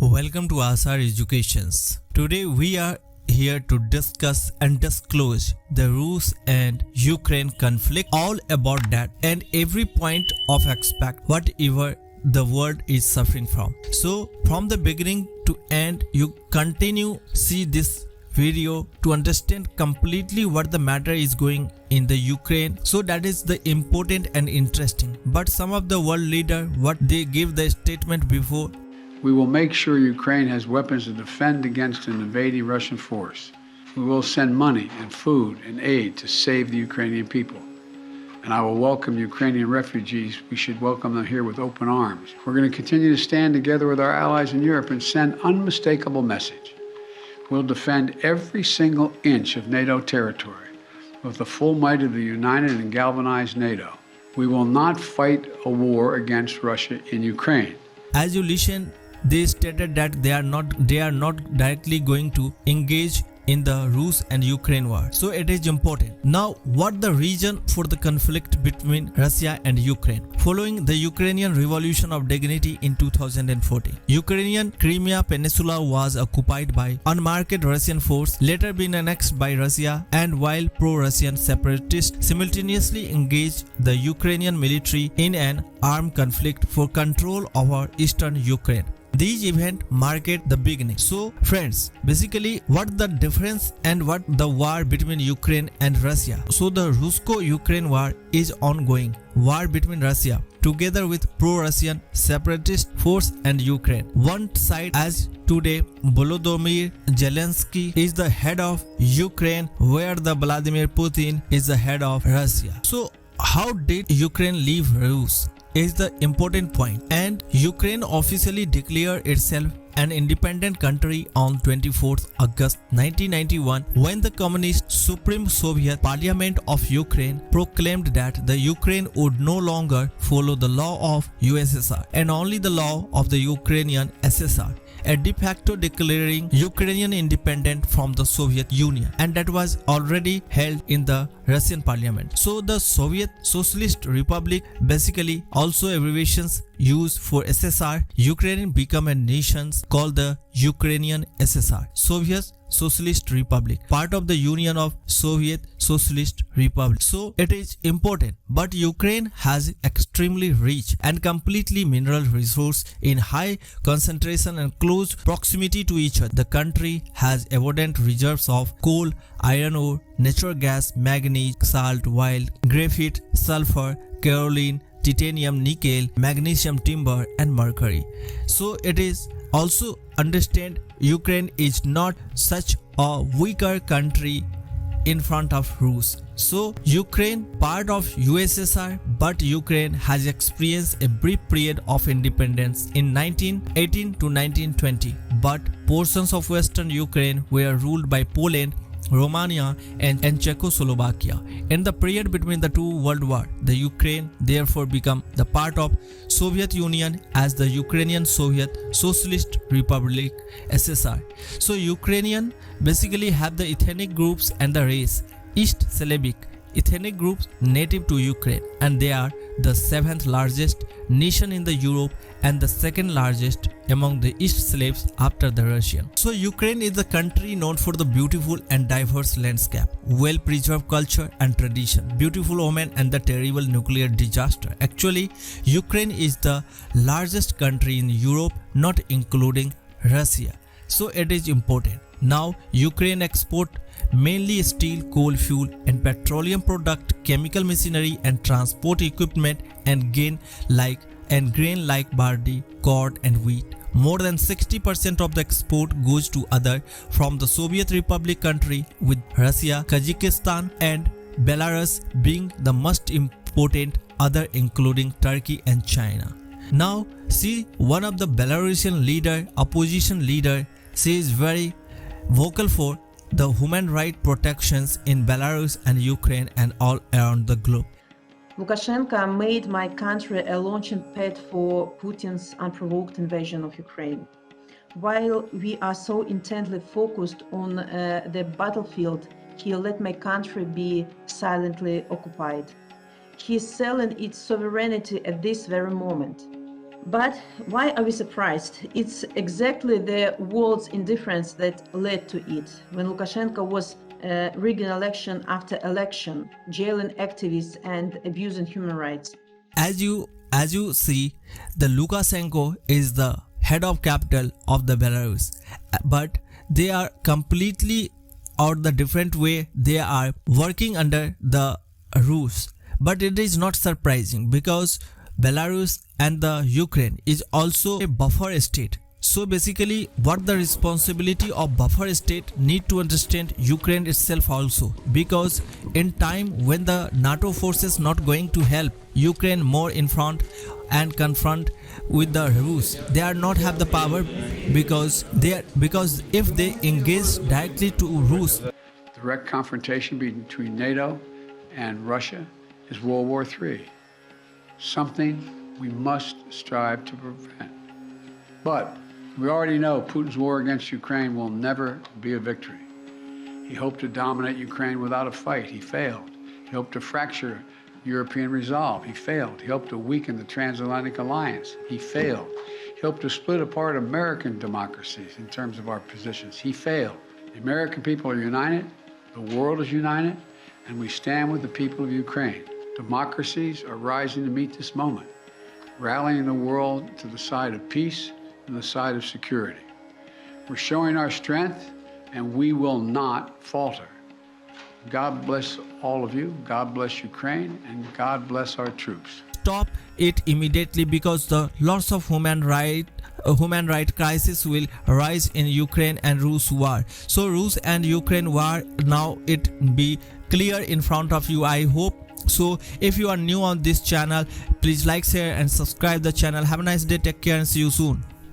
Welcome to Asar Educations. Today we are here to discuss and disclose the Rus and Ukraine conflict, all about that and every point of aspect, whatever the world is suffering from. So from the beginning to end, you continue see this video to understand completely what the matter is going in the Ukraine. So that is the important and interesting. But some of the world leader, what they give the statement before. We will make sure Ukraine has weapons to defend against an invading Russian force. We will send money and food and aid to save the Ukrainian people. And I will welcome Ukrainian refugees. We should welcome them here with open arms. We're going to continue to stand together with our allies in Europe and send unmistakable message. We'll defend every single inch of NATO territory with the full might of the united and galvanized NATO. We will not fight a war against Russia in Ukraine. As you listen, they stated that they are not directly going to engage in the Rus and Ukraine war. So it is important. Now, what the reason for the conflict between Russia and Ukraine? Following the Ukrainian Revolution of Dignity in 2014, Ukrainian Crimea Peninsula was occupied by unmarked Russian force, later been annexed by Russia, and while pro-Russian separatists simultaneously engaged the Ukrainian military in an armed conflict for control over eastern Ukraine. These events marked the beginning. So friends, basically what the difference and what the war between Ukraine and Russia. So the Russo-Ukraine war is ongoing. War between Russia together with pro-Russian separatist force and Ukraine. One side, as today Volodymyr Zelensky is the head of Ukraine, where the Vladimir Putin is the head of Russia. So how did Ukraine leave Rus? Is the important point. And Ukraine officially declared itself an independent country on 24th August 1991 when the Communist Supreme Soviet Parliament of Ukraine proclaimed that the Ukraine would no longer follow the law of USSR and only the law of the Ukrainian SSR, a de facto declaring Ukrainian independent from the Soviet Union, and that was already held in the Russian parliament. So the Soviet Socialist Republic, basically also abbreviations used for SSR, Ukraine become a nation called the Ukrainian SSR, Soviet Socialist Republic, part of the Union of Soviet Socialist Republic. So it is important, but Ukraine has extremely rich and completely mineral resource in high concentration and close proximity to each other. The country has abundant reserves of coal, iron ore, natural gas, manganese, salt, wild, graphite, sulfur, kaolin, titanium, nickel, magnesium, timber and mercury. So it is also understand Ukraine is not such a weaker country in front of Rus. So Ukraine part of USSR, but Ukraine has experienced a brief period of independence in 1918 to 1920, but portions of western Ukraine were ruled by Poland, Romania and Czechoslovakia. In the period between the two world wars, the Ukraine therefore became the part of Soviet Union as the Ukrainian Soviet Socialist Republic SSR. So Ukrainian basically have the ethnic groups and the race East Slavic ethnic groups native to Ukraine, and they are the 7th largest nation in the Europe and the 2nd largest among the East Slavs after the Russian. So Ukraine is a country known for the beautiful and diverse landscape, well-preserved culture and tradition, beautiful women and the terrible nuclear disaster. Actually, Ukraine is the largest country in Europe, not including Russia. So it is important. Now Ukraine export mainly steel, coal, fuel and petroleum product, chemical machinery and transport equipment, and grain like barley, corn and wheat. More than 60% of the export goes to other from the Soviet Republic country, with Russia, Kazakhstan and Belarus being the most important other, including Turkey and China. Now see, one of the Belarusian leader, opposition leader, she is very vocal for the human rights protections in Belarus and Ukraine and all around the globe. Lukashenko made my country a launching pad for Putin's unprovoked invasion of Ukraine. While we are so intently focused on the battlefield, he let my country be silently occupied. He is selling its sovereignty at this very moment. But why are we surprised? It's exactly the world's indifference that led to it. When Lukashenko was rigging election after election, jailing activists and abusing human rights. As you see, the Lukashenko is the head of capital of the Belarus, but they are completely or the different way they are working under the Rus. But it is not surprising because Belarus and the Ukraine is also a buffer state. So basically what the responsibility of buffer state need to understand Ukraine itself also, because in time when the NATO forces not going to help Ukraine more in front and confront with the Rus, they are not have the power because if they engage directly to Rus, Direct confrontation between NATO and Russia is World War III, something we must strive to prevent. But we already know Putin's war against Ukraine will never be a victory. He hoped to dominate Ukraine without a fight. He failed. He hoped to fracture European resolve. He failed. He hoped to weaken the transatlantic alliance. He failed. He hoped to split apart American democracies in terms of our positions. He failed. The American people are united. The world is united. And we stand with the people of Ukraine. Democracies are rising to meet this moment, rallying the world to the side of peace and the side of security. We're showing our strength, and we will not falter. God bless all of you. God bless Ukraine, and God bless our troops. Stop it immediately, because the lots of human right crisis will rise in Ukraine and Rus war. So Rus and Ukraine war, now it be clear in front of you, I hope. So if you are new on this channel, please like, share and subscribe the channel. Have a nice day, take care and see you soon.